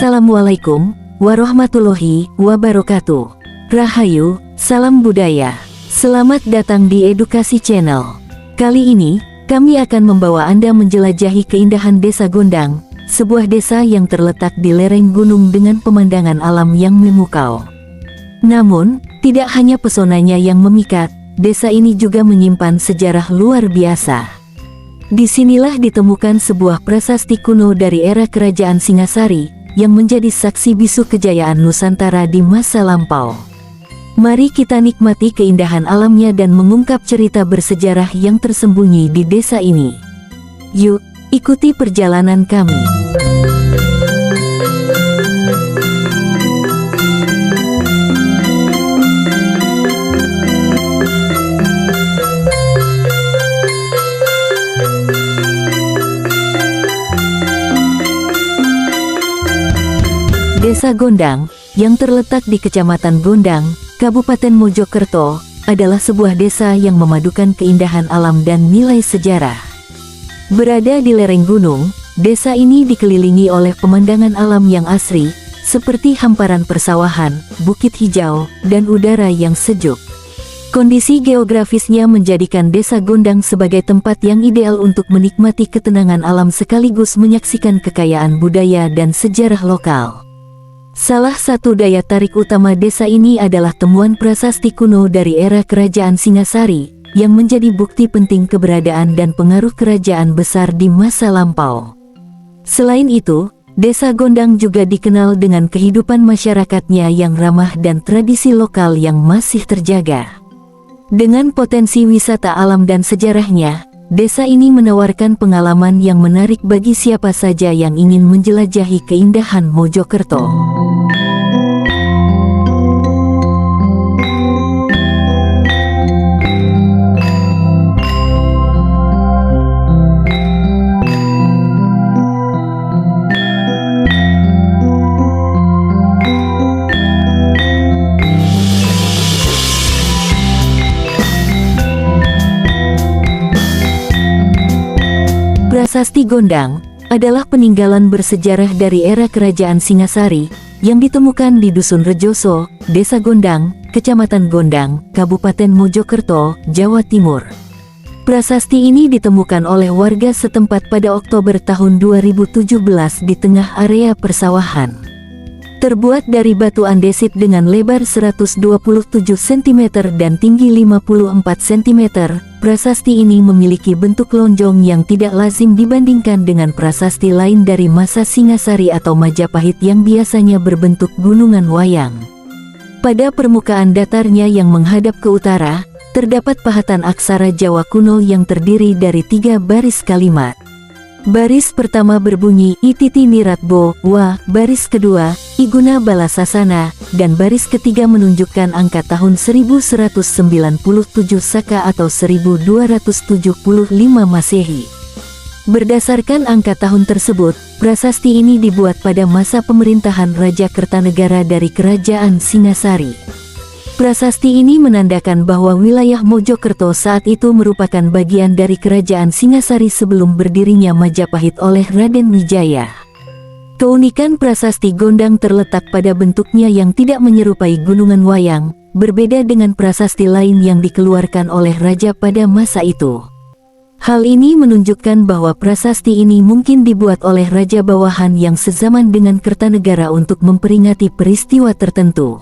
Assalamualaikum warahmatullahi wabarakatuh. Rahayu, salam budaya. Selamat datang di Edukasi Channel. Kali ini, kami akan membawa Anda menjelajahi keindahan Desa Gondang, sebuah desa yang terletak di lereng gunung dengan pemandangan alam yang memukau. Namun, tidak hanya pesonanya yang memikat, desa ini juga menyimpan sejarah luar biasa. Disinilah ditemukan sebuah prasasti kuno dari era Kerajaan Singasari, yang menjadi saksi bisu kejayaan Nusantara di masa lampau. Mari kita nikmati keindahan alamnya dan mengungkap cerita bersejarah yang tersembunyi di desa ini. Yuk, ikuti perjalanan kami. Desa Gondang, yang terletak di Kecamatan Gondang, Kabupaten Mojokerto, adalah sebuah desa yang memadukan keindahan alam dan nilai sejarah. Berada di lereng gunung, desa ini dikelilingi oleh pemandangan alam yang asri, seperti hamparan persawahan, bukit hijau, dan udara yang sejuk. Kondisi geografisnya menjadikan Desa Gondang sebagai tempat yang ideal untuk menikmati ketenangan alam sekaligus menyaksikan kekayaan budaya dan sejarah lokal. Salah satu daya tarik utama desa ini adalah temuan prasasti kuno dari era Kerajaan Singasari, yang menjadi bukti penting keberadaan dan pengaruh kerajaan besar di masa lampau. Selain itu, Desa Gondang juga dikenal dengan kehidupan masyarakatnya yang ramah dan tradisi lokal yang masih terjaga. Dengan potensi wisata alam dan sejarahnya, desa ini menawarkan pengalaman yang menarik bagi siapa saja yang ingin menjelajahi keindahan Mojokerto. Prasasti Gondang adalah peninggalan bersejarah dari era Kerajaan Singasari yang ditemukan di Dusun Rejoso, Desa Gondang, Kecamatan Gondang, Kabupaten Mojokerto, Jawa Timur. Prasasti ini ditemukan oleh warga setempat pada Oktober tahun 2017 di tengah area persawahan. Terbuat dari batu andesit dengan lebar 127 cm dan tinggi 54 cm, prasasti ini memiliki bentuk lonjong yang tidak lazim dibandingkan dengan prasasti lain dari masa Singasari atau Majapahit yang biasanya berbentuk gunungan wayang. Pada permukaan datarnya yang menghadap ke utara, terdapat pahatan aksara Jawa kuno yang terdiri dari 3 baris kalimat. Baris pertama berbunyi Ititi Niratbo, Wa, baris kedua, Iguna Balasasana, dan baris ketiga menunjukkan angka tahun 1197 Saka atau 1275 Masehi. Berdasarkan angka tahun tersebut, prasasti ini dibuat pada masa pemerintahan Raja Kertanegara dari Kerajaan Singasari. Prasasti ini menandakan bahwa wilayah Mojokerto saat itu merupakan bagian dari Kerajaan Singasari sebelum berdirinya Majapahit oleh Raden Wijaya. Keunikan prasasti Gondang terletak pada bentuknya yang tidak menyerupai gunungan wayang, berbeda dengan prasasti lain yang dikeluarkan oleh raja pada masa itu. Hal ini menunjukkan bahwa prasasti ini mungkin dibuat oleh raja bawahan yang sezaman dengan Kertanegara untuk memperingati peristiwa tertentu.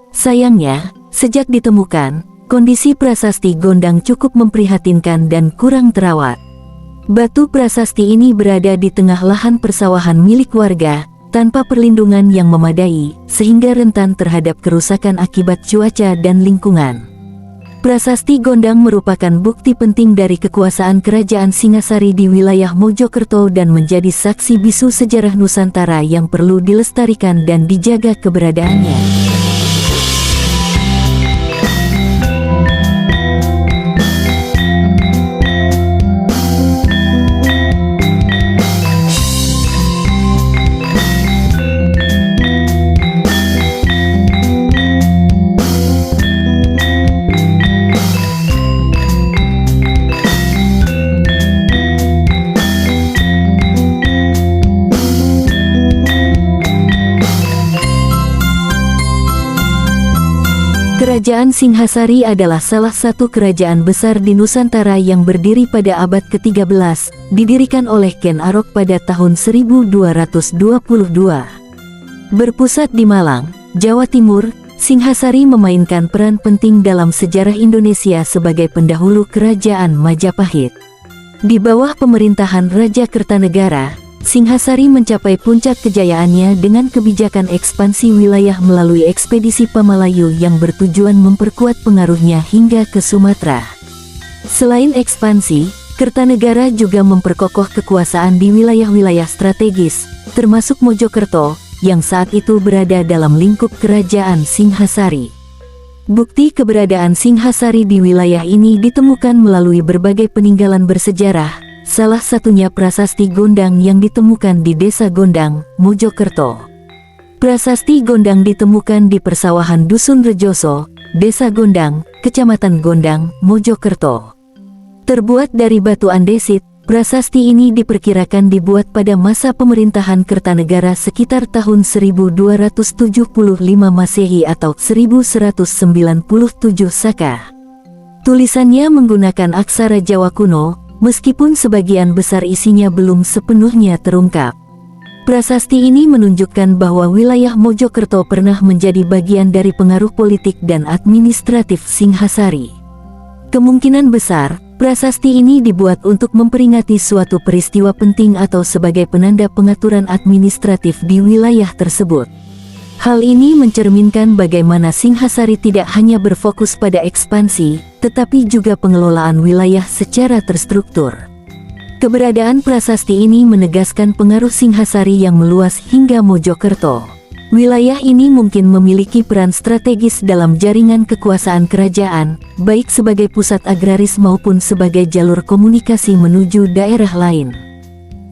Sayangnya, sejak ditemukan, kondisi prasasti Gondang cukup memprihatinkan dan kurang terawat. Batu prasasti ini berada di tengah lahan persawahan milik warga, tanpa perlindungan yang memadai, sehingga rentan terhadap kerusakan akibat cuaca dan lingkungan. Prasasti Gondang merupakan bukti penting dari kekuasaan Kerajaan Singasari di wilayah Mojokerto dan menjadi saksi bisu sejarah Nusantara yang perlu dilestarikan dan dijaga keberadaannya. Kerajaan Singhasari adalah salah satu kerajaan besar di Nusantara yang berdiri pada abad ke-13, didirikan oleh Ken Arok pada tahun 1222. Berpusat di Malang, Jawa Timur, Singhasari memainkan peran penting dalam sejarah Indonesia sebagai pendahulu Kerajaan Majapahit. Di bawah pemerintahan Raja Kertanegara, Singhasari mencapai puncak kejayaannya dengan kebijakan ekspansi wilayah melalui ekspedisi Pamalayu yang bertujuan memperkuat pengaruhnya hingga ke Sumatera. Selain ekspansi, Kertanegara juga memperkokoh kekuasaan di wilayah-wilayah strategis, termasuk Mojokerto, yang saat itu berada dalam lingkup Kerajaan Singhasari. Bukti keberadaan Singhasari di wilayah ini ditemukan melalui berbagai peninggalan bersejarah, salah satunya prasasti Gondang yang ditemukan di Desa Gondang, Mojokerto. Prasasti Gondang ditemukan di persawahan Dusun Rejoso, Desa Gondang, Kecamatan Gondang, Mojokerto. Terbuat dari batu andesit, prasasti ini diperkirakan dibuat pada masa pemerintahan Kertanegara sekitar tahun 1275 Masehi atau 1197 Saka. Tulisannya menggunakan aksara Jawa kuno, meskipun sebagian besar isinya belum sepenuhnya terungkap. Prasasti ini menunjukkan bahwa wilayah Mojokerto pernah menjadi bagian dari pengaruh politik dan administratif Singhasari. Kemungkinan besar, prasasti ini dibuat untuk memperingati suatu peristiwa penting atau sebagai penanda pengaturan administratif di wilayah tersebut. Hal ini mencerminkan bagaimana Singhasari tidak hanya berfokus pada ekspansi, tetapi juga pengelolaan wilayah secara terstruktur. Keberadaan prasasti ini menegaskan pengaruh Singhasari yang meluas hingga Mojokerto. Wilayah ini mungkin memiliki peran strategis dalam jaringan kekuasaan kerajaan, baik sebagai pusat agraris maupun sebagai jalur komunikasi menuju daerah lain.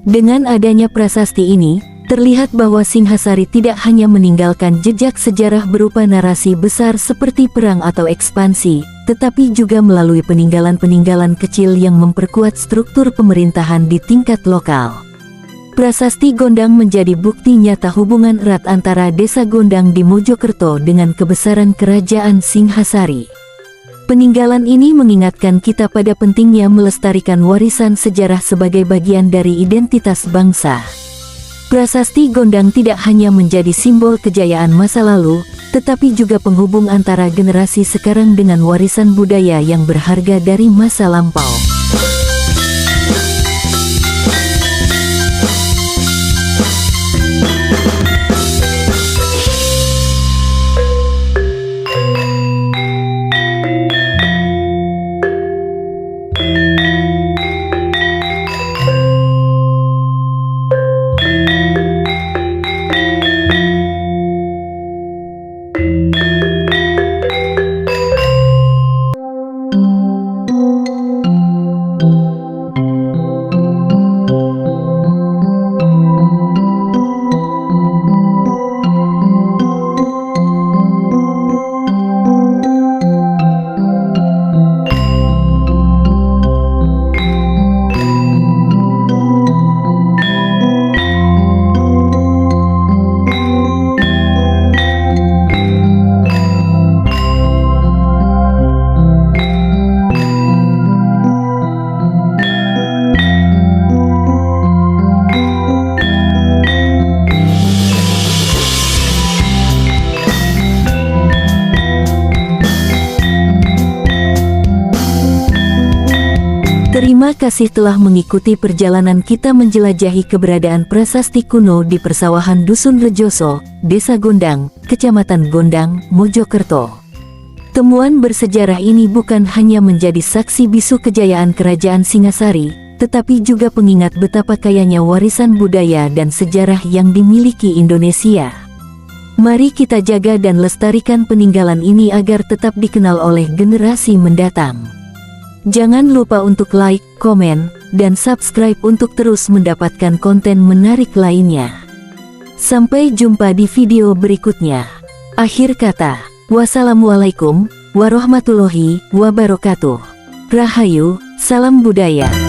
Dengan adanya prasasti ini, terlihat bahwa Singhasari tidak hanya meninggalkan jejak sejarah berupa narasi besar seperti perang atau ekspansi, tetapi juga melalui peninggalan-peninggalan kecil yang memperkuat struktur pemerintahan di tingkat lokal. Prasasti Gondang menjadi bukti nyata hubungan erat antara Desa Gondang di Mojokerto dengan kebesaran Kerajaan Singhasari. Peninggalan ini mengingatkan kita pada pentingnya melestarikan warisan sejarah sebagai bagian dari identitas bangsa. Prasasti Gondang tidak hanya menjadi simbol kejayaan masa lalu, tetapi juga penghubung antara generasi sekarang dengan warisan budaya yang berharga dari masa lampau. Terima kasih telah mengikuti perjalanan kita menjelajahi keberadaan prasasti kuno di persawahan Dusun Rejoso, Desa Gondang, Kecamatan Gondang, Mojokerto. Temuan bersejarah ini bukan hanya menjadi saksi bisu kejayaan Kerajaan Singasari, tetapi juga pengingat betapa kayanya warisan budaya dan sejarah yang dimiliki Indonesia. Mari kita jaga dan lestarikan peninggalan ini agar tetap dikenal oleh generasi mendatang. Jangan lupa untuk like, komen, dan subscribe untuk terus mendapatkan konten menarik lainnya. Sampai jumpa di video berikutnya. Akhir kata, wassalamualaikum warahmatullahi wabarakatuh. Rahayu, salam budaya.